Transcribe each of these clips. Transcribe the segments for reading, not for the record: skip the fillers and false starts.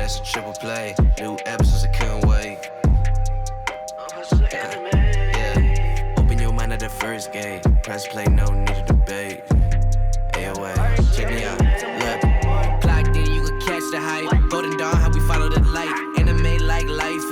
that's a triple play. New episodes, I couldn't wait. Yeah. Open your mind at the first gate. Press play, no need to debate. AoA, check me out. Look, clocked in, you can catch the hype. Golden Dawn, how we follow the light. Anime like life,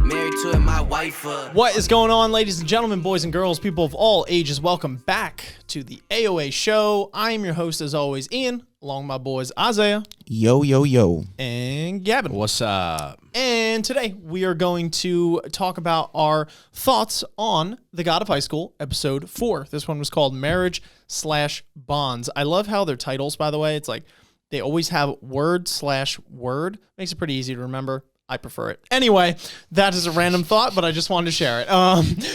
married to it, my wife. What is going on, ladies and gentlemen, boys and girls, people of all ages? Welcome back to the AoA show. I am your host, as always, Ian, along with my boys, Isaiah. Yo, yo, yo. And Gavin. What's up? And today we are going to talk about our thoughts on The God of High School, episode 4. This one was called Marriage/Bonds. I love how their titles, by the way, it's like they always have word/word. Makes it pretty easy to remember. I prefer it. Anyway, that is a random thought, but I just wanted to share it.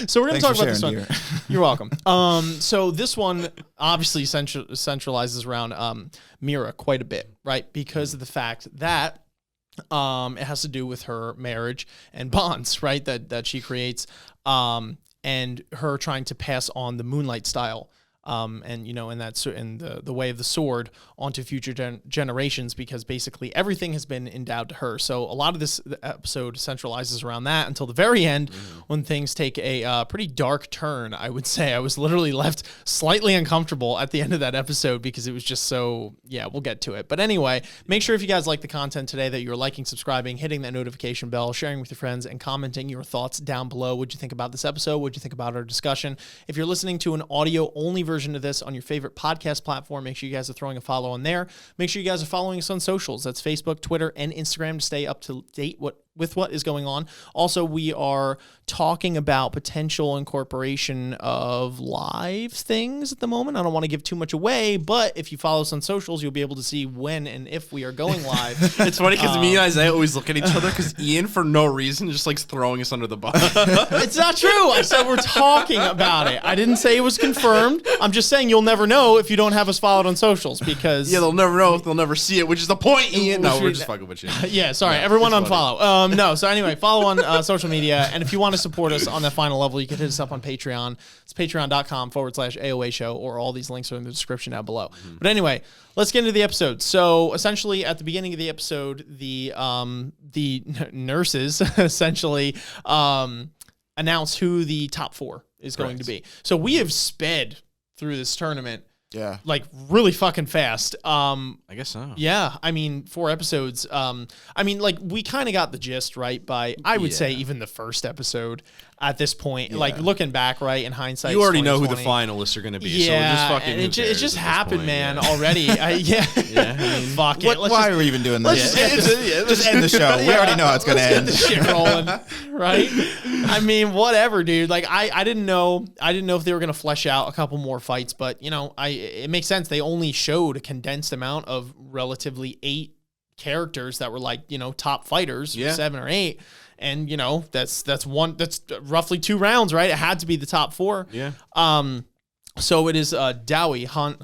So we're going to talk about this one. You're welcome. So this one obviously centralizes around Mira quite a bit, right? Because of the fact that it has to do with her marriage and bonds, right? That she creates, and her trying to pass on the Moonlight style. And you know, and that's in the way of the sword onto future generations, because basically everything has been endowed to her. So a lot of this episode centralizes around that until the very end, when things take a pretty dark turn. I would say I was literally left slightly uncomfortable at the end of that episode because it was just so, yeah, we'll get to it. But anyway, make sure if you guys like the content today that you're liking, subscribing, hitting that notification bell, sharing with your friends, and commenting your thoughts down below. What'd you think about this episode? What'd you think about our discussion? If you're listening to an audio only version of this on your favorite podcast platform, make sure you guys are throwing a follow on there. Make sure you guys are following us on socials. That's Facebook, Twitter, and Instagram to stay up to date with what is going on. Also, we are talking about potential incorporation of live things at the moment. I don't want to give too much away, but if you follow us on socials, you'll be able to see when and if we are going live. It's funny because me and Isaiah always look at each other because Ian, for no reason, just likes throwing us under the bus. It's not true. I said we're talking about it. I didn't say it was confirmed. I'm just saying you'll never know if you don't have us followed on socials, because yeah, they'll never know if they'll never see it, which is the point, Ian. No, we're just fucking with you. Yeah, sorry. Everyone unfollow. No, so anyway, follow on social media. And if you want to support us on that final level, you can hit us up on Patreon. It's patreon.com/AoA show, or all these links are in the description down below. But anyway, let's get into the episode. So essentially at the beginning of the episode, the nurses essentially announce who the top 4 is going to be. So we have sped through this tournament. Yeah. Like really fucking fast. I guess so. Yeah. I mean, 4 episodes. I mean, like we kind of got the gist, right? By, I would say, even the first episode at this point, like looking back, right, in hindsight. You already know who the finalists are going to be. Yeah. So we're just fucking, and it just happened, point, man, already. Yeah. I mean, fuck it. Why are we even doing this? Just end the show. We already know how it's going to end. Get the shit rolling, right? I mean, whatever, dude. Like, I didn't know if they were going to flesh out a couple more fights, but, you know, it makes sense. They only showed a condensed amount of relatively 8 characters that were like, you know, top fighters, 7 or 8. And, you know, that's roughly 2 rounds, right? It had to be the top 4. Yeah. So it is Dawi Han.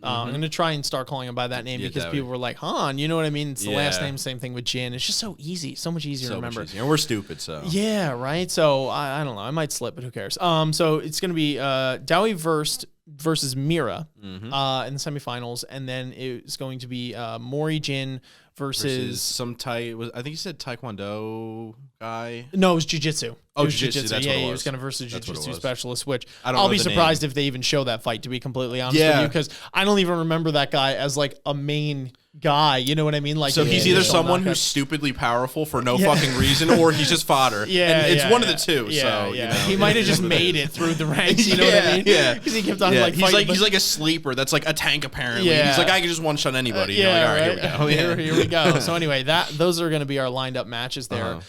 I'm going to try and start calling him by that name because people were like, Han, you know what I mean? It's the last name, same thing with Jin. It's just so easy, so much easier to remember. And we're stupid, so. Yeah, right? So I don't know. I might slip, but who cares? So it's going to be Dawi versus Mira in the semifinals, and then it's going to be Mori Jin versus some I think you said Taekwondo guy. No, it was jiu-jitsu. Oh, jiu-jitsu. That's what it was. He was going to versus jiu-jitsu specialist, which I'll be surprised if they even show that fight, to be completely honest with you, because I don't even remember that guy as like a main guy. You know what I mean? Like, so he's either someone who's stupidly powerful for no fucking reason, or he's just fodder. And it's one of the two. So you know, he might have just made it through the ranks. You know what I mean? Yeah, because he kept on like fighting. He's like a sleeper that's like a tank apparently. Yeah. He's like, I can just one shot anybody. You're like, all right, here we go. So anyway, those are going to be our lined up matches there.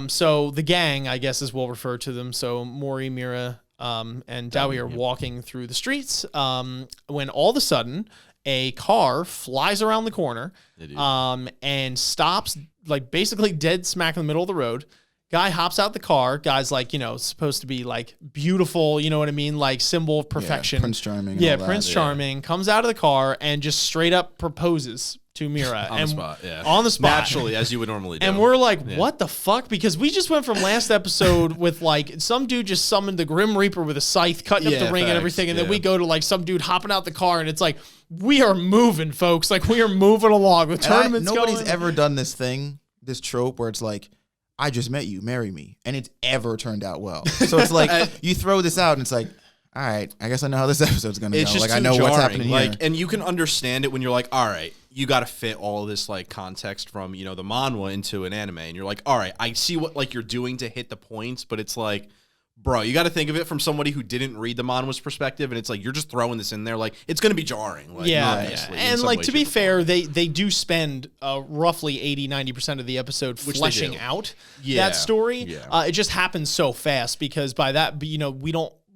So the gang, I guess, as we'll refer to them. So Mori, Mira, and Dawi are walking through the streets when all of a sudden a car flies around the corner and stops, like basically dead smack in the middle of the road. Guy hops out the car. Guy's like, supposed to be like beautiful, you know what I mean? Like symbol of perfection. Prince Charming. Yeah, Prince Charming comes out of the car and just straight up proposes to Mira. On the spot, yeah. On the spot. Naturally, as you would normally do. And we're like, what the fuck? Because we just went from last episode with like some dude just summoned the Grim Reaper with a scythe, cutting up the ring and everything. And then we go to like some dude hopping out the car and it's like, we are moving, folks. Like we are moving along with tournaments nobody's ever done this thing, this trope where it's like, I just met you, marry me. And it's ever turned out well. So it's like, you throw this out and it's like, all right, I guess I know how this episode's going to go. It's just like, I know jarring. what's happening here. And you can understand it when you're like, all right, you got to fit all of this like context from, the manhwa into an anime. And you're like, all right, I see what like you're doing to hit the points, but it's like, bro, you got to think of it from somebody who didn't read the manhwa's perspective, and it's like you're just throwing this in there, like it's going to be jarring. Like, obviously, and like to be fair, they do spend roughly 80-90% of the episode fleshing out that story. Yeah. It just happens so fast because by that,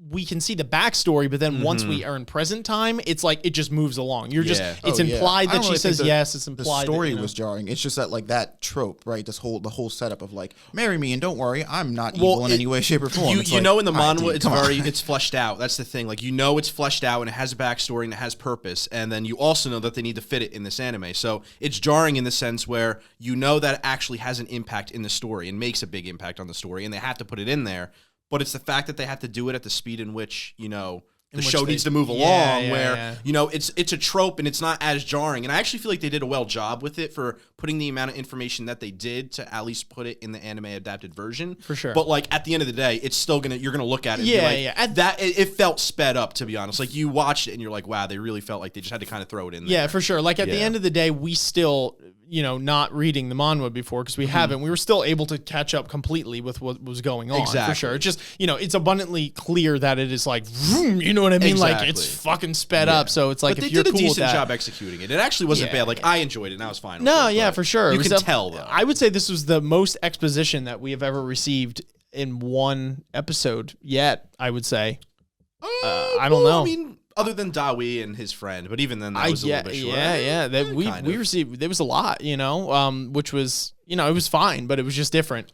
we can see the backstory, but then once we earn present time, it's like it just moves along. You're just it's implied that she says yes. It's implied the story that, was jarring. It's just that like that trope, right? The whole setup of like marry me and don't worry, I'm not evil in any way, shape, or form. In the manhwa, it's fleshed out. That's the thing. Like it's fleshed out and it has a backstory and it has purpose, and then you also know that they need to fit it in this anime. So it's jarring in the sense where that it actually has an impact in the story and makes a big impact on the story, and they have to put it in there. But it's the fact that they have to do it at the speed in which, the show needs to move along, it's a trope and it's not as jarring. And I actually feel like they did a well job with it for putting the amount of information that they did to at least put it in the anime adapted version. For sure. But like at the end of the day, it's still you're gonna look at it and be like, it felt sped up, to be honest. Like you watched it and you're like, wow, they really felt like they just had to kind of throw it in there. Yeah, for sure. Like at the end of the day, we still, not reading the manhwa before because we haven't, we were still able to catch up completely with what was going on. Exactly. For sure. It's just, it's abundantly clear that it is like, vroom, you know what I mean? Exactly. Like it's fucking sped up. So it's like, but if they you're did a cool decent with that, job executing it. It actually wasn't bad. Like I enjoyed it and I was fine with No, it. yeah, for sure. You can tell though. I would say this was the most exposition that we have ever received in one episode yet, I would say. I don't know. I mean, other than Dawi and his friend, but even then that was a little bit short. Yeah. We received, there was a lot, which was, it was fine, but it was just different.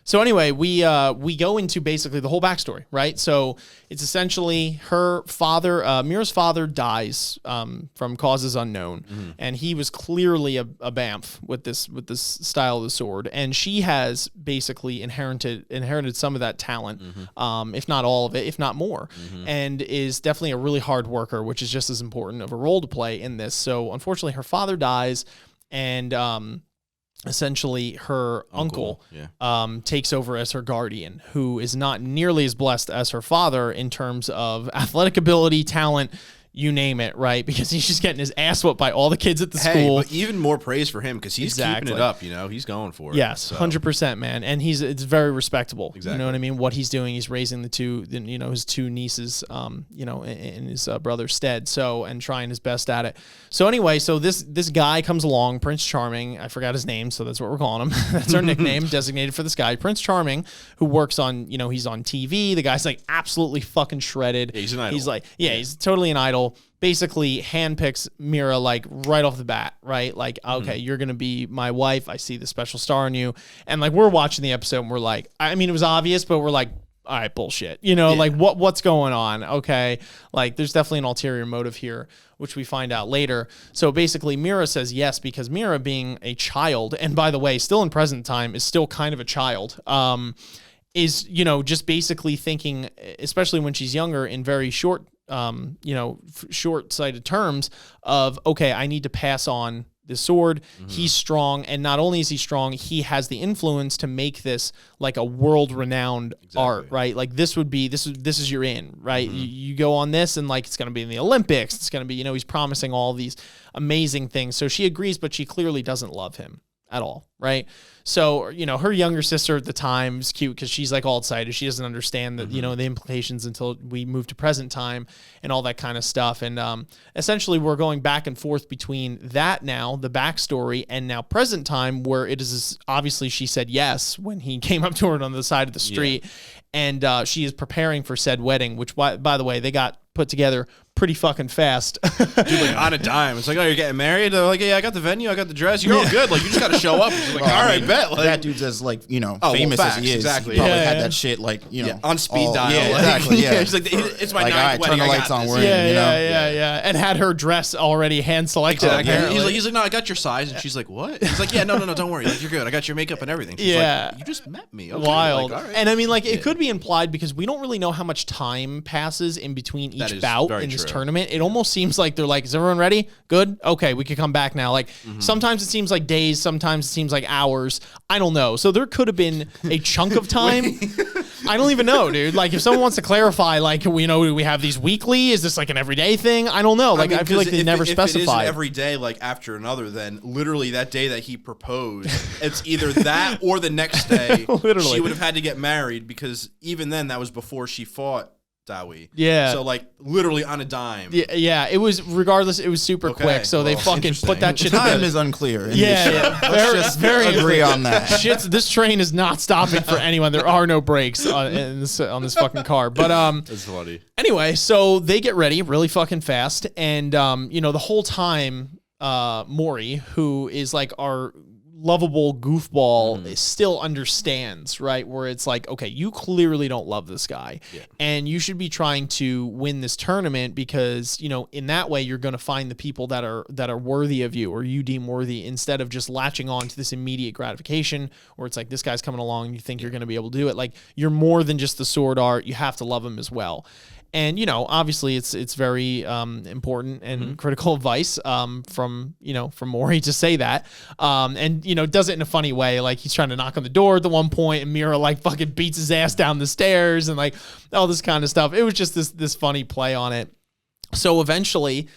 So anyway, we go into basically the whole backstory, right? So it's essentially her father, Mira's father dies from causes unknown, and he was clearly a BAMF with this style of the sword, and she has basically inherited some of that talent, if not all of it, if not more, and is definitely a really hard worker, which is just as important of a role to play in this. So unfortunately, her father dies, and essentially her uncle takes over as her guardian, who is not nearly as blessed as her father in terms of athletic ability, talent, you name it, right? Because he's just getting his ass whooped by all the kids at the school. But even more praise for him because he's keeping it up, he's going for it. Yes, 100%, man. And it's very respectable. Exactly. You know what I mean? What he's doing, he's raising the two, his two nieces, in his brother's stead. So, and trying his best at it. So anyway, so this guy comes along, Prince Charming. I forgot his name, so that's what we're calling him. That's our nickname designated for this guy, Prince Charming, who works on, he's on TV. The guy's like absolutely fucking shredded. Yeah, he's an idol. He's like, he's totally an idol. Basically handpicks Mira like right off the bat, right? Like, okay, you're going to be my wife. I see the special star in you. And like, we're watching the episode and we're like, I mean, it was obvious, but we're like, all right, bullshit. Like what's going on? Okay. Like there's definitely an ulterior motive here, which we find out later. So basically Mira says yes, because Mira being a child, and by the way, still in present time is still kind of a child, is, just basically thinking, especially when she's younger, in very short-sighted terms of, okay, I need to pass on the sword. He's strong, and not only is he strong, he has the influence to make this like a world-renowned art, right? Like this is your in, right? You go on this, and like it's going to be in the Olympics. It's going to be, he's promising all these amazing things. So she agrees, but she clearly doesn't love him at all, right? So, her younger sister at the time is cute because she's like all excited. She doesn't understand that, the implications until we move to present time and all that kind of stuff. And essentially we're going back and forth between that now, the backstory, and now present time, where it is obviously she said yes when he came up to her on the side of the street. Yeah. And she is preparing for said wedding, which, by the way, they got put together pretty fucking fast. Dude, like on a dime. It's like, oh, you're getting married? They're like, yeah, I got the venue, I got the dress. You're all good. Like, you just got to show up. She's like, Well, all I right, mean, bet. Like, that dude's as like well, famous facts, as he is. exactly. He probably Yeah, had yeah. that shit like on speed dial. Yeah, like, exactly. Yeah, She's like, it's my like, ninth all right, wedding. turn the I lights got on. this. We're in, you know? Yeah. And had her dress already hand selected. Exactly. apparently. He's like, no, I got your size, and she's like, what? He's like, yeah, no, don't worry, like, you're good. I got your makeup and everything. She's Yeah. like, you just met me. Okay. Wild. Like, all right. And I mean, like, it could be implied because we don't really know how much time passes in between That each is bout very in this true. tournament. It almost seems like they're like, is everyone ready? Good? Okay, we could come back now. Like, sometimes it seems like days, sometimes it seems like hours. I don't know. So there could have been a chunk of time. I don't even know, dude. Like, if someone wants to clarify, like, we know we have these weekly, is this like an everyday thing? I don't know. Like, I feel like they never If it specified. is every day, like after another, then literally that day that he proposed, it's either that or the next day. Literally. She would have had to get married because even then that was before she fought Dawi. Yeah. So like literally on a dime. Yeah, it was, regardless, it was super Okay, quick. So they well, fucking interesting. put that shit Time together. is unclear. in Yeah, this show. yeah. Let's just very agree on that. This train is not stopping for anyone. There are no brakes on this fucking car. But That's funny. anyway, so they get ready really fucking fast, and the whole time, Maury, who is like our lovable goofball, still understands, right? Where it's like, okay, you clearly don't love this guy, and you should be trying to win this tournament because in that way you're going to find the people that are worthy of you or you deem worthy, instead of just latching on to this immediate gratification where it's like this guy's coming along and you think you're going to be able to do it. Like, you're more than just the sword art. You have to love him as well. And obviously it's very important and critical advice from Maury to say that, and does it in a funny way. Like, he's trying to knock on the door at the one point, and Mira like fucking beats his ass down the stairs and like all this kind of stuff. It was just this funny play on it. So eventually,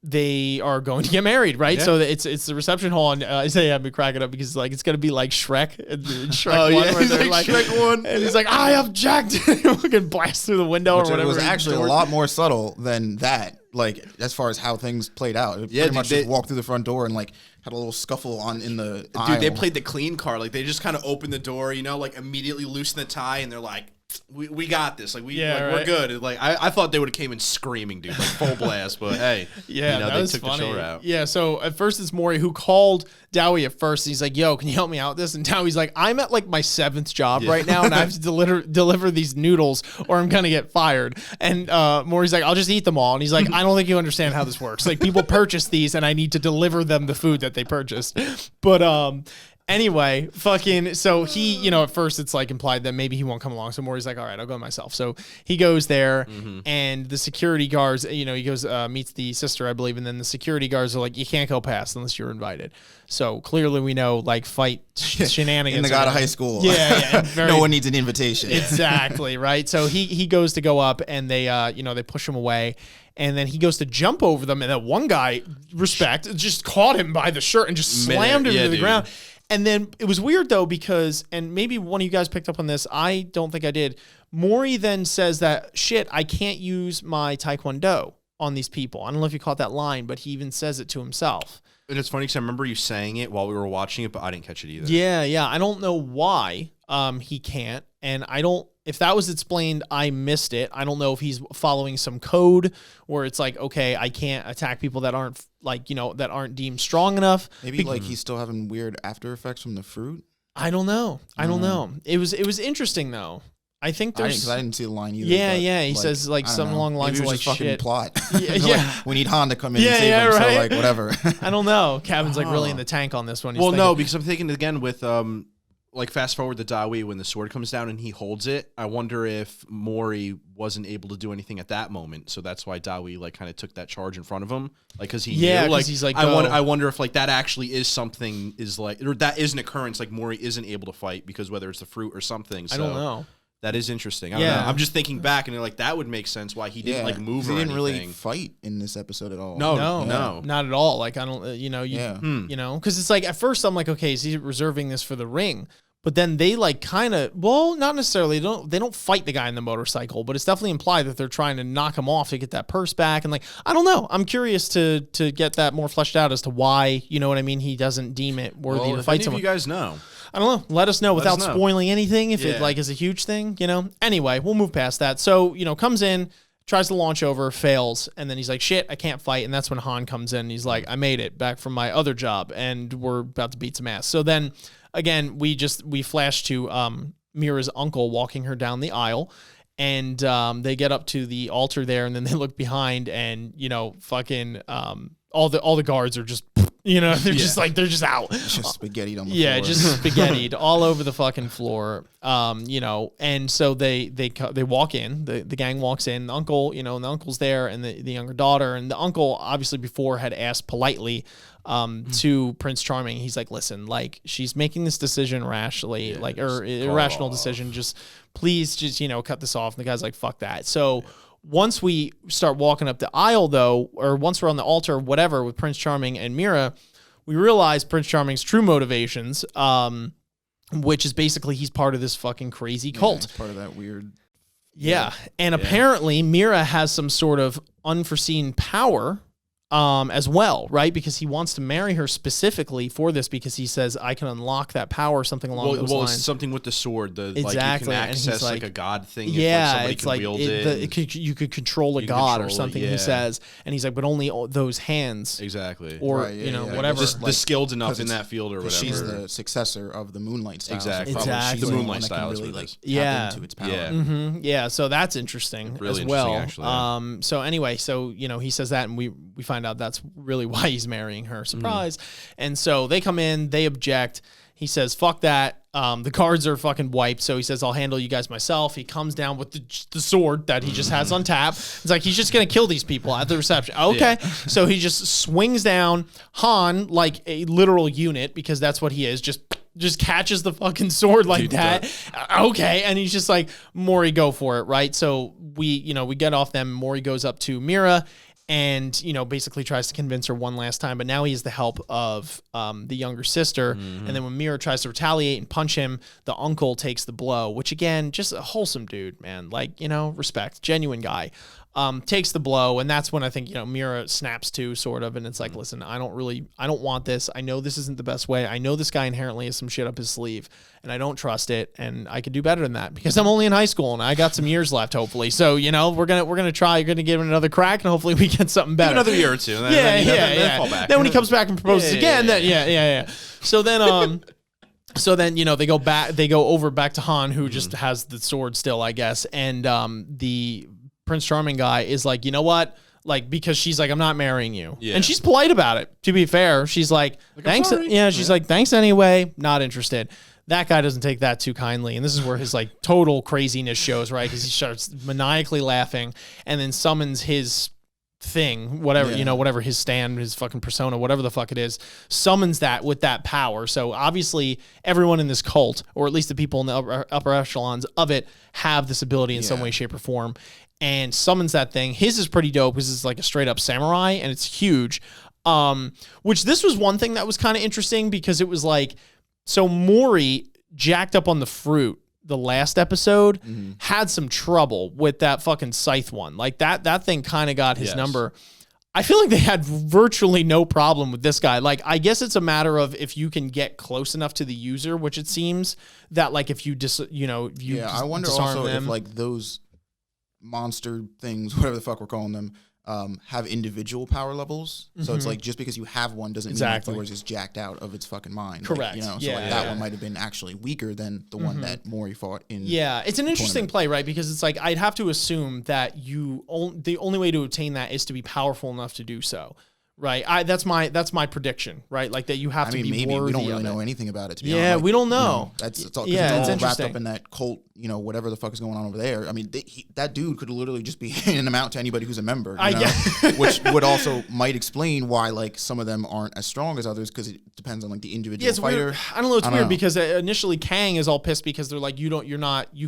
they are going to get married, right? Yeah. So it's the reception hall, and Isaiah had me cracking up because like it's gonna be like Shrek, and Shrek Oh, 1, yeah, where he's they're like Shrek 1. and he's like, I object, and he fucking blasts through the window Which or whatever. it was he's actually a doing. lot more subtle than that. Like, as far as how things played out, it Yeah, pretty much dude, just walked through the front door and like had a little scuffle in the Dude, aisle. they played the clean card. Like, they just kind of opened the door, like immediately loosen the tie, and they're like, we got this. Like, we're right. good. And, like, I thought they would have came in screaming, dude, like full blast. But hey, Yeah, that they was took funny. the show out. Yeah, so at first it's Maury who called Dawi at first. He's like, yo, can you help me out with this? And Dowi's like, I'm at like my 7th job right now, and I have to deliver these noodles or I'm going to get fired. And Maury's like, I'll just eat them all. And he's like, I don't think you understand how this works. Like, people purchase these and I need to deliver them the food that they purchased. But anyway, fucking, so he, at first it's like implied that maybe he won't come along. So Maury's like, all right, I'll go myself. So he goes there, and the security guards, he goes, meets the sister, I believe. And then the security guards are like, you can't go past unless you're invited. So clearly we know, like, fight shenanigans. in the God of high school. Yeah. No one needs an invitation. Exactly, right? So he goes to go up, and they they push him away. And then he goes to jump over them, and that one guy, respect, just caught him by the shirt and just slammed him to the ground. And then it was weird, though, because, and maybe one of you guys picked up on this, I don't think I did, Maury then says that, shit, I can't use my Taekwondo on these people. I don't know if you caught that line, but he even says it to himself. And it's funny because I remember you saying it while we were watching it, but I didn't catch it either. Yeah. I don't know why he can't. And if that was explained, I missed it. I don't know if he's following some code where it's like, okay, I can't attack people that aren't that aren't deemed strong enough. Maybe like he's still having weird after effects from the fruit. I don't know. It was interesting though. I think I there's. didn't see the line either. Yeah. He like, says like I don't something know. along the lines Maybe of it like was just fucking shit. plot. Yeah, They're like, we need Han to come in and save him. right. So like whatever. I don't know. Kevin's like really in the tank on this one. He's Well, no, thinking- because I'm thinking again with like fast forward to Dawi when the sword comes down and he holds it. I wonder if Maury wasn't able to do anything at that moment, so that's why Dawi like kind of took that charge in front of him, like because he knew. Like he's like, I wonder if like that actually is something or that is an occurrence, like Maury isn't able to fight because whether it's the fruit or something. So I don't know. That is interesting. I don't know. I'm just thinking back and like that would make sense why he didn't like move or He didn't anything. really fight in this episode at all. No, not at all. Like I don't, because it's like at first I'm like, okay, is he reserving this for the ring? But then they like kind of, well, not necessarily. They don't fight the guy in the motorcycle, but it's definitely implied that they're trying to knock him off to get that purse back. And like, I don't know. I'm curious to get that more fleshed out as to why, you know what I mean? He doesn't deem it worthy to fight any someone. of you guys know. I don't know. Let us know without spoiling anything if it Yeah. like is a huge thing, Anyway, we'll move past that. So, comes in, tries to launch over, fails, and then he's like, shit, I can't fight. And that's when Han comes in and he's like, I made it back from my other job and we're about to beat some ass. So then again, we flash to Mira's uncle walking her down the aisle, and they get up to the altar there, and then they look behind, and fucking all the guards are just they're just like they're just out. It's just spaghettied on the floor. Yeah, just spaghettied all over the fucking floor. And so they walk in, the gang walks in, the uncle, and the uncle's there, and the younger daughter, and the uncle obviously before had asked politely to Prince Charming. He's like, listen, like she's making this decision rashly, or irrational decision. Just please just, cut this off. And the guy's like, fuck that. So once we start walking up the aisle though, or once we're on the altar, whatever, with Prince Charming and Mira, we realize Prince Charming's true motivations, which is basically he's part of this fucking crazy cult. It's part of that weird. Yeah. And apparently Mira has some sort of unforeseen power as well, right? Because he wants to marry her specifically for this, because he says, I can unlock that power, something along those lines. Something with the sword, exactly. Like you can access like a god thing. Yeah, if, like, somebody can wield it. You could control a god or something, he says. And he's like, but only those hands. Exactly. Or, whatever. Just the skilled enough in that field or whatever. She's the successor of the Moonlight style. Exactly. Exactly. The Moonlight style is really, what it is. Tap into its power. Yeah. Mm-hmm. Yeah, so that's interesting really as well. Interesting, actually, So anyway, he says that, and we find out that's really why he's marrying her. Surprise. And so they come in, they object. He says, fuck that. The cards are fucking wiped. So he says, I'll handle you guys myself. He comes down with the sword that he just has on tap. It's like, he's just going to kill these people at the reception. Okay. So he just swings down. Han, like a literal unit, because that's what he is, just catches the fucking sword like that. Okay. And he's just like, Maury, go for it. Right. So we get off them. Maury goes up to Mira and, basically tries to convince her one last time. But now he has the help of the younger sister. And then when Mira tries to retaliate and punch him, the uncle takes the blow, which again, just a wholesome dude, man. Like, respect, genuine guy. Takes the blow, and that's when I think Mira snaps to, sort of, and it's like, listen, I don't want this. I know this isn't the best way. I know this guy inherently has some shit up his sleeve, and I don't trust it, and I could do better than that because I'm only in high school and I got some years left, hopefully. So we're gonna try. You're gonna give it another crack, and hopefully we get something better. Another year or two. And then fall back. Then when he comes back and proposes again, then So then So then, they go over back to Han, who just has the sword still, I guess, and the Prince Charming guy is like, you know what? Like, because she's like, I'm not marrying you. Yeah. And she's polite about it, to be fair. She's like thanks. She's like, thanks anyway. Not interested. That guy doesn't take that too kindly. And this is where his like total craziness shows, right? Because he starts maniacally laughing and then summons his thing, whatever, whatever his stand, his fucking persona, whatever the fuck it is, summons that with that power. So obviously everyone in this cult, or at least the people in the upper echelons of it, have this ability in some way, shape, or form, and summons that thing. His is pretty dope because it's like a straight up samurai and it's huge. Which this was one thing that was kind of interesting because it was like, so Maury jacked up on the fruit the last episode, had some trouble with that fucking scythe one. Like that thing kind of got his number. I feel like they had virtually no problem with this guy. Like, I guess it's a matter of if you can get close enough to the user, which it seems that like if you I wonder also if like those monster things, whatever the fuck we're calling them, have individual power levels. So it's like just because you have one doesn't mean that yours is jacked out of its fucking mind. Correct. Like, so like that one might have been actually weaker than the one that Maury fought in. Yeah, it's an interesting play, right? Because it's like I'd have to assume that the only way to obtain that is to be powerful enough to do so. Right, that's my prediction. Right, like that you have to be maybe worthy. We don't really know anything about it. To be honest. Yeah, we don't know. It's all wrapped up in that cult. Whatever the fuck is going on over there. I mean, that dude could literally just be handing them out to anybody who's a member. Which would also might explain why like some of them aren't as strong as others because it depends on like the individual fighter. Weird. I don't know. It's weird because initially Kang is all pissed because they're like, you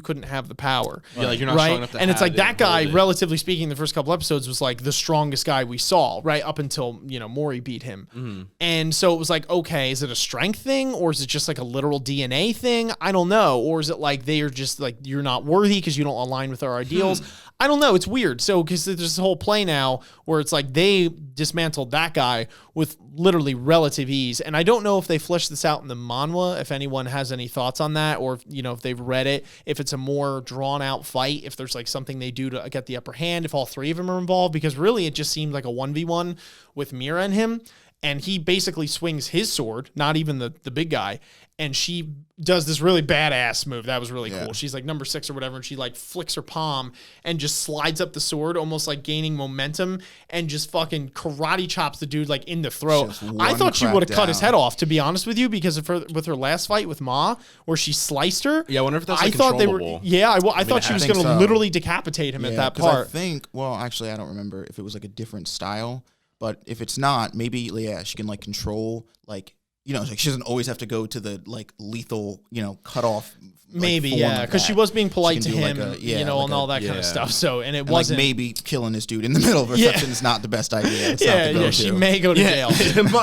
couldn't have the power. Yeah, like you're not strong enough to and it's like that guy, it. relatively speaking, the first couple episodes was like the strongest guy we saw, right up until Maury beat him. And so it was like, okay, is it a strength thing or is it just like a literal DNA thing? I don't know. Or is it like they are just like you're not worthy because you don't align with our ideals? I don't know. It's weird. So, because there's this whole play now where it's like they dismantled that guy with literally relative ease. And I don't know if they fleshed this out in the manhwa, if anyone has any thoughts on that, or, if they've read it, if it's a more drawn out fight, if there's like something they do to get the upper hand, if all three of them are involved, because really it just seemed like a 1v1 with Mira and him. And he basically swings his sword, not even the big guy. And she does this really badass move. That was really cool. She's like number 6 or whatever. And she like flicks her palm and just slides up the sword, almost like gaining momentum, and just fucking karate chops the dude like in the throat. I thought she would have cut his head off, to be honest with you, because of with her last fight with Ma, where she sliced her. Yeah, I wonder if that's I thought they were. Yeah, I thought she was going to literally decapitate him at that part. I think. Well, actually, I don't remember if it was like a different style. But if it's not, maybe, she can, like, control, like, like she doesn't always have to go to the, like, lethal, cut off. Maybe, because she was being polite to him, and all that kind of stuff. So, and it wasn't. Like maybe killing this dude in the middle of reception is not the best idea. It's she may go to jail.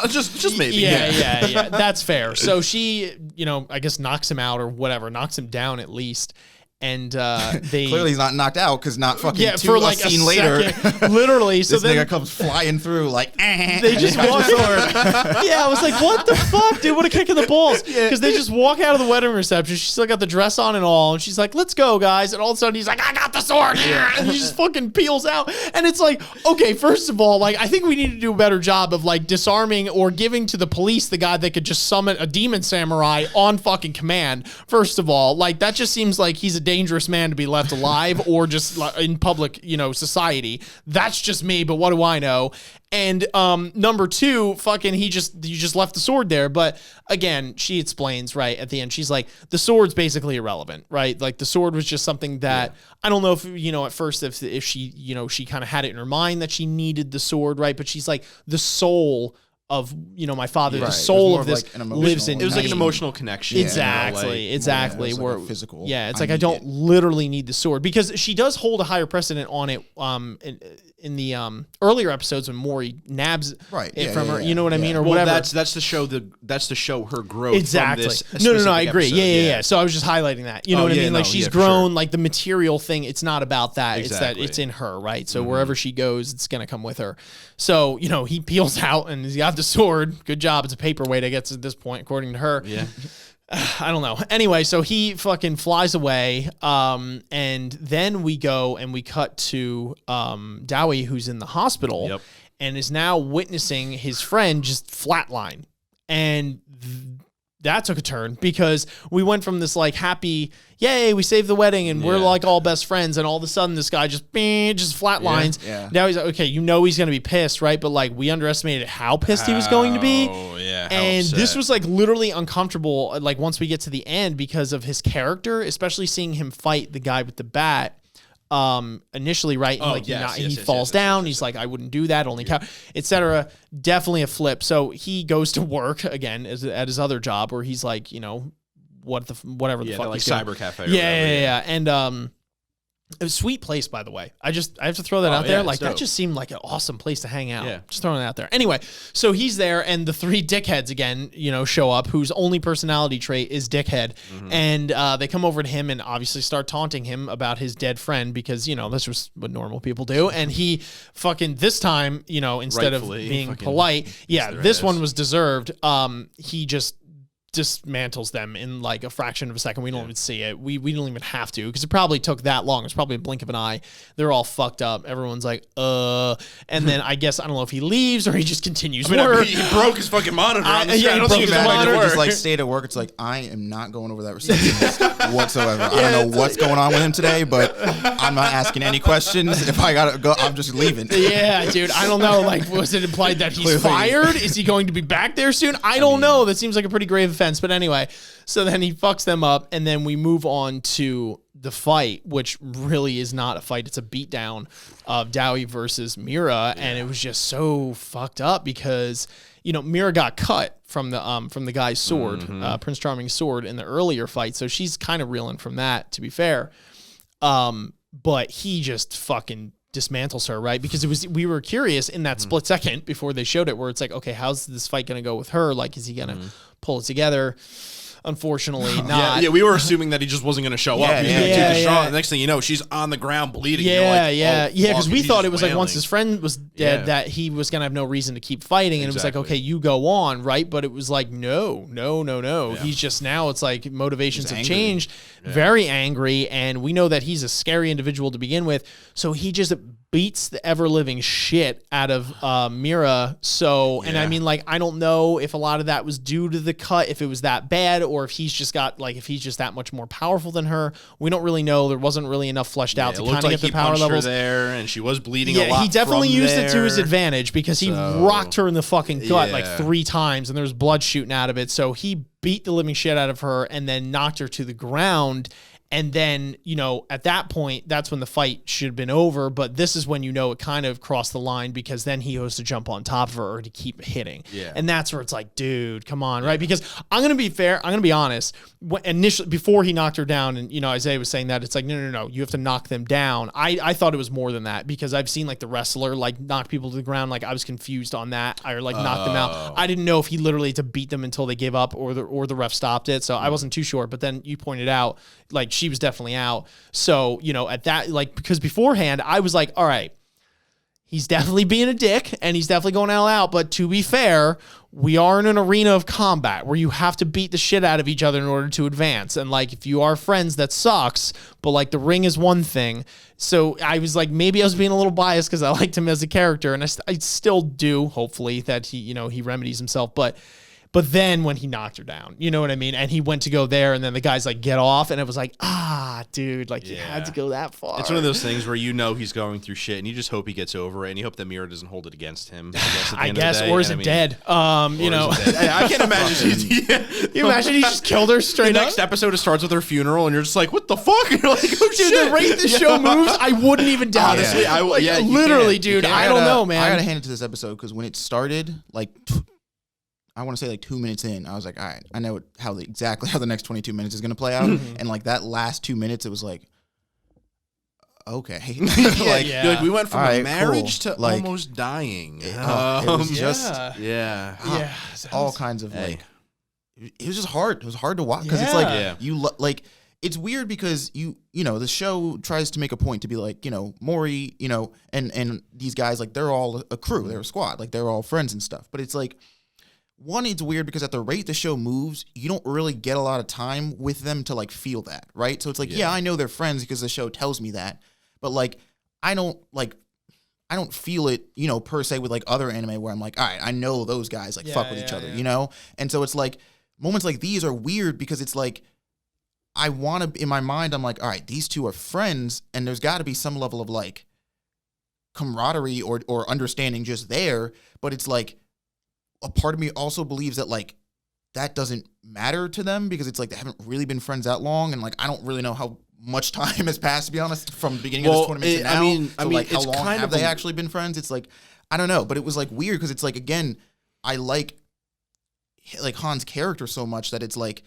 just maybe. Yeah. That's fair. So she, I guess knocks him out or whatever, knocks him down at least. And they clearly he's not knocked out because not fucking for like a scene later, literally. So this nigga comes flying through like they just walk. I was like, what the fuck, dude? What a kick in the balls! Because they just walk out of the wedding reception. She's still got the dress on and all, and she's like, "Let's go, guys!" And all of a sudden, he's like, "I got the sword!" And he just fucking peels out. And it's like, okay, first of all, like I think we need to do a better job of like disarming or giving to the police the guy that could just summon a demon samurai on fucking command. First of all, like that just seems like he's a dangerous man to be left alive or just in public, society. That's just me, but what do I know? And number 2, fucking you just left the sword there. But again, she explains right at the end. She's like, the sword's basically irrelevant, right? Like the sword was just something that I don't know if at first if she she kind of had it in her mind that she needed the sword, right? But she's like, the soul of my father, the soul of this like lives in. It was like an emotional connection. Exactly. It's like a physical. Yeah, it's like I don't literally need the sword, because she does hold a higher precedent on it. In the earlier episodes when Maury nabs it from her, you know what I mean, or whatever. That's to show her growth. Exactly. From this no, I agree. Yeah. So I was just highlighting that. You know what I mean? Like she's grown. Sure. Like the material thing, it's not about that. Exactly. It's that it's in her, right? So wherever she goes, it's gonna come with her. So he peels out and he's got the sword. Good job. It's a paperweight, I guess, at this point, according to her. Yeah. I don't know. Anyway, so he fucking flies away, and then we go and we cut to Dawi, who's in the hospital, and is now witnessing his friend just flatline. And that took a turn, because we went from this like happy, yay, we saved the wedding and we're like all best friends, and all of a sudden this guy just flatlines. Yeah. Now he's like, okay, he's gonna be pissed, right? But like we underestimated how pissed he was going to be. Oh yeah. And this was like literally uncomfortable, like once we get to the end, because of his character, especially seeing him fight the guy with the bat. Initially, right? And he falls down. He's like, I wouldn't do that, only etc. Definitely a flip. So he goes to work again at his other job, where he's like, whatever the fuck, like he's cyber doing. cafe. Yeah. And it was a sweet place, by the way. I have to throw that out there. Like that just seemed like an awesome place to hang out. Yeah. Just throwing it out there. Anyway, so he's there, and the 3 dickheads again, show up, whose only personality trait is dickhead. Mm-hmm. And they come over to him and obviously start taunting him about his dead friend, because, that's just what normal people do. And he fucking, this time, instead of being polite, this one was deserved. He just dismantles them in like a fraction of a second. We don't even see it. We don't even have to, because it probably took that long. It's probably a blink of an eye. They're all fucked up. Everyone's like, and then I guess I don't know if he leaves or he just continues work. He broke his fucking monitor. I don't think his monitor just like stayed at work. It's like, I am not going over that receptionist whatsoever. I don't know what's going on with him today, but I'm not asking any questions. If I gotta go, I'm just leaving. Yeah, dude. I don't know. Like, was it implied that he's fired? Is he going to be back there soon? I don't know. That seems like a pretty grave offense. But anyway, so then he fucks them up, and then we move on to the fight, which really is not a fight. It's a beatdown of Dawi versus Mira, and it was just so fucked up because, Mira got cut from the guy's sword, Prince Charming's sword, in the earlier fight, so she's kind of reeling from that, to be fair. But he just fucking dismantles her, right? Because we were curious in that split second before they showed it, where it's like, okay, how's this fight gonna go with her? Like, is he gonna pull it together? unfortunately not. Yeah, we were assuming that he just wasn't going to show up. He was going to too strong. The next thing you know, she's on the ground bleeding. Because we thought it was like once his friend was dead that he was going to have no reason to keep fighting, and it was like, okay, you go on, right? But it was like, no. Yeah. He's just now, it's like motivations have changed, very angry, and we know that he's a scary individual to begin with, so he just beats the ever-living shit out of Mira. So, and I mean, like, I don't know if a lot of that was due to the cut, if it was that bad, or if he's just got, like, if he's just that much more powerful than her. We don't really know. There wasn't really enough fleshed out to kind of get the power levels. Her there, and she was bleeding a lot. He definitely used it to his advantage because he rocked her in the fucking gut like 3 times, and there was blood shooting out of it. So he beat the living shit out of her and then knocked her to the ground. And then, you know, at that point, that's when the fight should have been over. But this is when, you know, it kind of crossed the line because then he goes to jump on top of her or to keep hitting. Yeah. And that's where it's like, dude, come on, right? Because I'm going to be fair. I'm going to be honest. Initially, before he knocked her down, and, you know, Isaiah was saying that, it's like, no. You have to knock them down. I thought it was more than that because I've seen, like, the wrestler, like, knock people to the ground. Like, I was confused on that. Or, like, knock them out. I didn't know if he literally had to beat them until they gave up or the ref stopped it. So I wasn't too sure. But then you pointed out, like, she was definitely out. So, you know, at that, like, because beforehand, I was like, all right, he's definitely being a dick and he's definitely going all out. But to be fair, we are in an arena of combat where you have to beat the shit out of each other in order to advance. And, like, if you are friends, that sucks. But, like, the ring is one thing. So I was like, maybe I was being a little biased because I liked him as a character. And I still do, hopefully, that he, you know, he remedies himself. But then when he knocked her down, you know what I mean? And he went to go there, and then the guy's like, get off. And it was like, dude, like, you had to go that far. It's one of those things where you know he's going through shit, and you just hope he gets over it, and you hope that Mira doesn't hold it against him. I guess, or is it dead? You know. I can't imagine. You imagine he just killed her straight up? The next episode, it starts with her funeral, and you're just like, what the fuck? And you're like, oh, dude, the rate the show moves, I wouldn't even doubt Honestly, it. Literally, dude, I don't know, man. I got to hand it to this episode, because when it started, like, I want to say like 2 minutes in, I was like, all right, I know exactly how the next 22 minutes is going to play out. And like that last 2 minutes, it was like, okay. You're like, we went from a marriage to like, almost dying. It was just, all kinds of like, it was just hard. It was hard to watch because it's like, like, it's weird because you know, the show tries to make a point to be like, you know, Maury, you know, and these guys, like, they're all a crew, they're a squad, like, they're all friends and stuff. But it's like, one, it's weird because at the rate the show moves, you don't really get a lot of time with them to, like, feel that, right? So it's like, I know they're friends because the show tells me that, but, like, I don't feel it, you know, per se with, like, other anime where I'm like, all right, I know those guys, like, fuck with each other, you know? And so it's like, moments like these are weird because it's like, I want to, in my mind, I'm like, all right, these two are friends, and there's got to be some level of, like, camaraderie or understanding just there, but it's like, a part of me also believes that, like, that doesn't matter to them because it's like they haven't really been friends that long, and, like, I don't really know how much time has passed, to be honest, from the beginning of this tournament to now. I mean, like, how long have they actually been friends? It's like, I don't know, but it was, like, weird because it's like, again, I like Han's character so much that it's like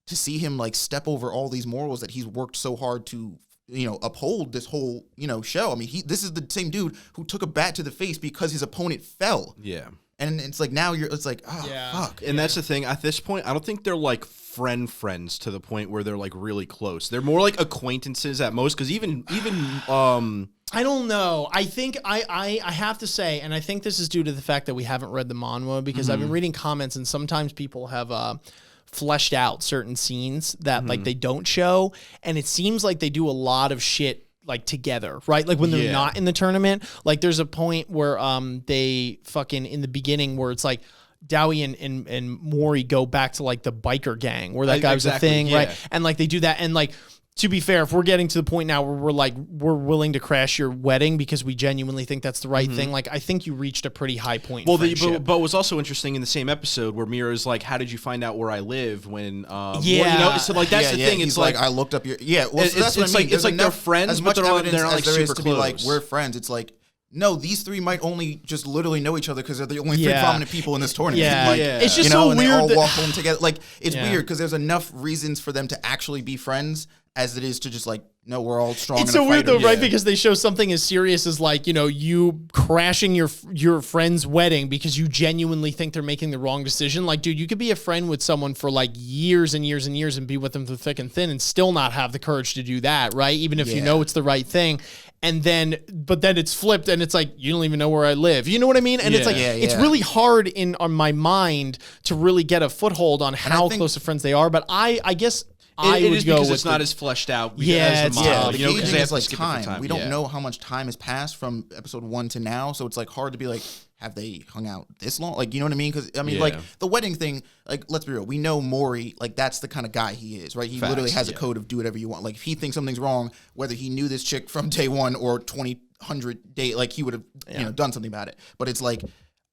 to see him, like, step over all these morals that he's worked so hard to, you know, uphold this whole, you know, show. I mean, this is the same dude who took a bat to the face because his opponent fell. Yeah. And it's like now it's like, fuck. And that's the thing. At this point, I don't think they're like friends to the point where they're like really close. They're more like acquaintances at most. Because even I don't know. I think I have to say, and I think this is due to the fact that we haven't read the manhwa, because I've been reading comments, and sometimes people have fleshed out certain scenes that like they don't show, and it seems like they do a lot of shit like together, right? Like when they're not in the tournament, like there's a point where they fucking in the beginning where it's like Dawi and Maury go back to like the biker gang where that guy was a thing, right? And like they do that, and like, to be fair, if we're getting to the point now where we're willing to crash your wedding because we genuinely think that's the right thing, like I think you reached a pretty high point. Well, but what's also interesting in the same episode where Mira's like, "How did you find out where I live?" When you know, so like that's the thing. It's like I looked up your Well, so that's what I mean. It's like they're friends, but they're not like super close. Be like, we're friends. It's like, no, these three might only just literally know each other because they're the only three prominent people in this tournament. It's just so weird. They all walk home together. Like, it's weird because there's enough reasons for them to actually be friends as it is to just like, no, we're all strong. It's so weird though, right? Because they show something as serious as like, you crashing your friend's wedding because you genuinely think they're making the wrong decision. Like, dude, you could be a friend with someone for like years and years and years and be with them through thick and thin and still not have the courage to do that, right? Even if you know it's the right thing. But then it's flipped and it's like, you don't even know where I live. You know what I mean? And it's like, it's really hard on my mind to really get a foothold on how close of friends they are. But I guess I would go with it's not as fleshed out. Yeah, as the model. The Because gauging is like time. We don't know how much time has passed from episode 1 to now, so it's like hard to be like, have they hung out this long? Like, you know what I mean? Because I mean, like the wedding thing. Like, let's be real. We know Maury. Like, that's the kind of guy he is, right? He literally has a code of do whatever you want. Like, if he thinks something's wrong, whether he knew this chick from day 1 or 200 day, like he would have done something about it. But it's like,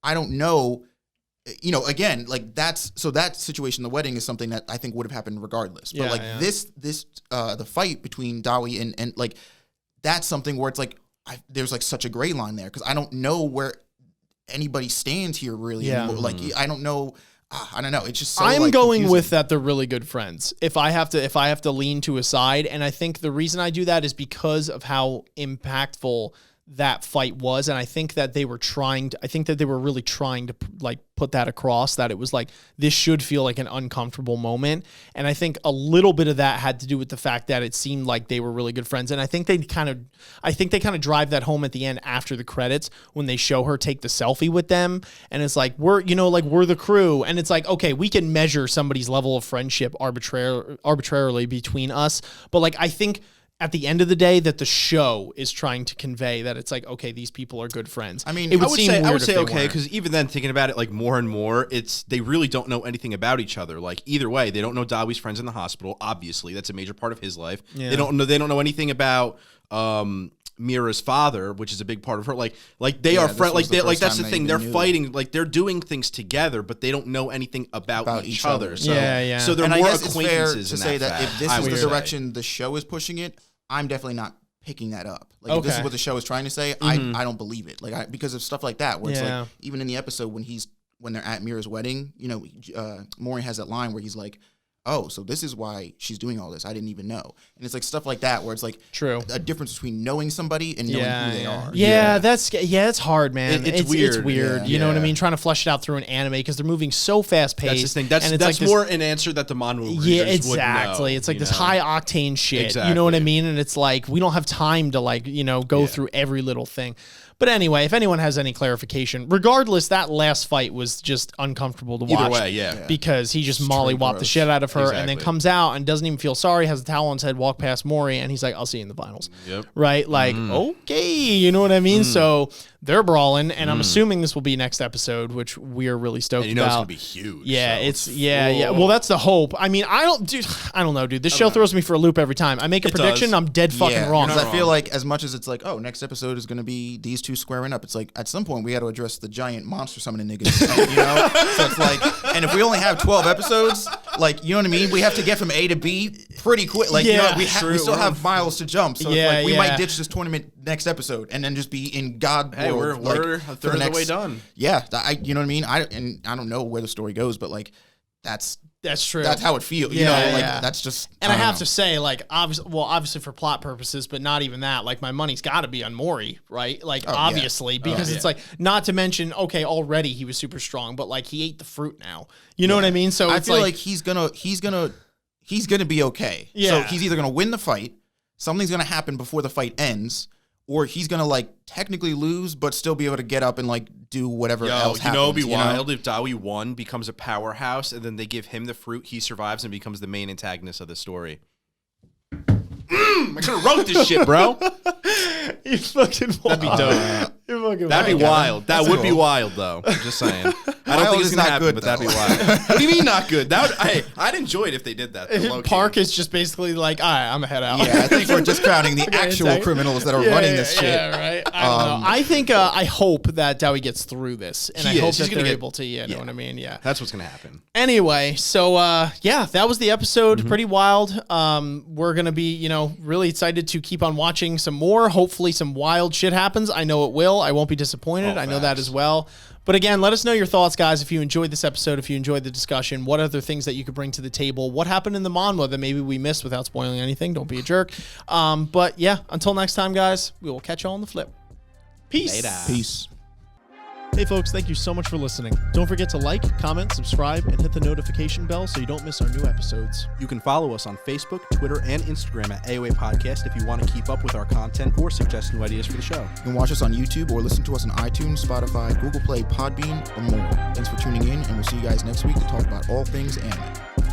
I don't know. Again, like that situation, the wedding is something that I think would have happened regardless. But this the fight between Dawi and like, that's something where it's like, there's like such a gray line there because I don't know where anybody stands here really anymore. Like, I don't know. I don't know. It's just so, I'm going confusing. With that they're really good friends. If I have to lean to a side, and I think the reason I do that is because of how impactful that fight was, and I think that they were really trying to like put that across, that it was like, this should feel like an uncomfortable moment. And I think a little bit of that had to do with the fact that it seemed like they were really good friends. And I think they kind of drive that home at the end after the credits when they show her take the selfie with them. And it's like, we're the crew. And it's like, okay, we can measure somebody's level of friendship arbitrarily between us. But like, I think at the end of the day that the show is trying to convey that it's like, okay, these people are good friends. I mean, I would say okay, because even then, thinking about it like more and more, they really don't know anything about each other. Like, either way, they don't know Dawi's friends in the hospital. Obviously, that's a major part of his life. Yeah. They don't know anything about Mira's father, which is a big part of her. Like they are friends. Like that's the thing. They're fighting. Like, they're doing things together, but they don't know anything about each other. So So they're more acquaintances. It's fair to say that if this is the direction the show is pushing it, I'm definitely not picking that up. Like, if this is what the show is trying to say, I don't believe it. Like, because of stuff like that, where it's like, even in the episode when they're at Mira's wedding, Maury has that line where he's like, oh, so this is why she's doing all this. I didn't even know. And it's like stuff like that where it's like a difference between knowing somebody and knowing who they are. Yeah, it's hard, man. It's weird. It's weird. You know what I mean? Trying to flesh it out through an anime because they're moving so fast paced. That's the thing. That's more an answer that the manga readers would know. It's like this high octane shit. Exactly. You know what I mean? And it's like, we don't have time to like, go through every little thing. But anyway, if anyone has any clarification, regardless, that last fight was just uncomfortable to watch. Either way, because he just mollywopped the shit out of her and then comes out and doesn't even feel sorry, has a towel on his head, walk past Maury, and he's like, I'll see you in the finals. Yep. Right? Like, okay, you know what I mean? So they're brawling, and I'm assuming this will be next episode, which we are really stoked about. It's going to be huge. Yeah, so Well, that's the hope. I mean, I don't know, dude. This show throws me for a loop every time. I make a prediction, I'm dead fucking wrong. I feel like as much as it's like, oh, next episode is going to be these two squaring up, it's like, at some point we had to address the giant monster summoning niggas, So it's like, and if we only have 12 episodes, like, you know what I mean? We have to get from A to B pretty quick. Like, we still have miles to jump. So it's like, we might ditch this tournament next episode and then just be in God world. We're a third of the way done. Yeah. You know what I mean? I don't know where the story goes, but like, that's true. That's how it feels. That's just. And I have to say, like, obviously for plot purposes, but not even that. Like, my money's got to be on Maury, right? Like, obviously, because it's like, not to mention, okay, already he was super strong, but like, he ate the fruit now. You know what I mean? So I feel like he's gonna be okay. Yeah. So he's either gonna win the fight, something's gonna happen before the fight ends, or he's gonna like technically lose, but still be able to get up and like do whatever else happens. It'd be wild if Dawi won, becomes a powerhouse, and then they give him the fruit, he survives, and becomes the main antagonist of the story. I could have wrote this shit, bro. You fucking wild. That'd be dope. That'd be wild. That would be wild, though. I'm just saying. I don't think it's gonna happen, but that'd be wild. What do you mean not good? I'd enjoy it if they did that. Park is just basically like, all right, I'm a head out. Yeah, I think we're just crowning the actual criminals that are running this shit. Yeah, right. I don't know. I think I hope that Dawi gets through this, and I hope that they're able to. You know what I mean? Yeah, that's what's gonna happen. Anyway, so that was the episode. Pretty wild. We're gonna be, really excited to keep on watching some more. Hopefully, some wild shit happens. I know it will. I won't be disappointed. I know that as well. But again, let us know your thoughts, guys. If you enjoyed this episode, if you enjoyed the discussion, what other things that you could bring to the table? What happened in the manhwa that maybe we missed without spoiling anything? Don't be a jerk. But yeah, until next time, guys, we will catch you on the flip. Peace. Later. Peace. Hey folks, thank you so much for listening. Don't forget to like, comment, subscribe, and hit the notification bell so you don't miss our new episodes. You can follow us on Facebook, Twitter, and Instagram at AoA Podcast if you want to keep up with our content or suggest new ideas for the show. You can watch us on YouTube or listen to us on iTunes, Spotify, Google Play, Podbean, or more. Thanks for tuning in, and we'll see you guys next week to talk about all things anime.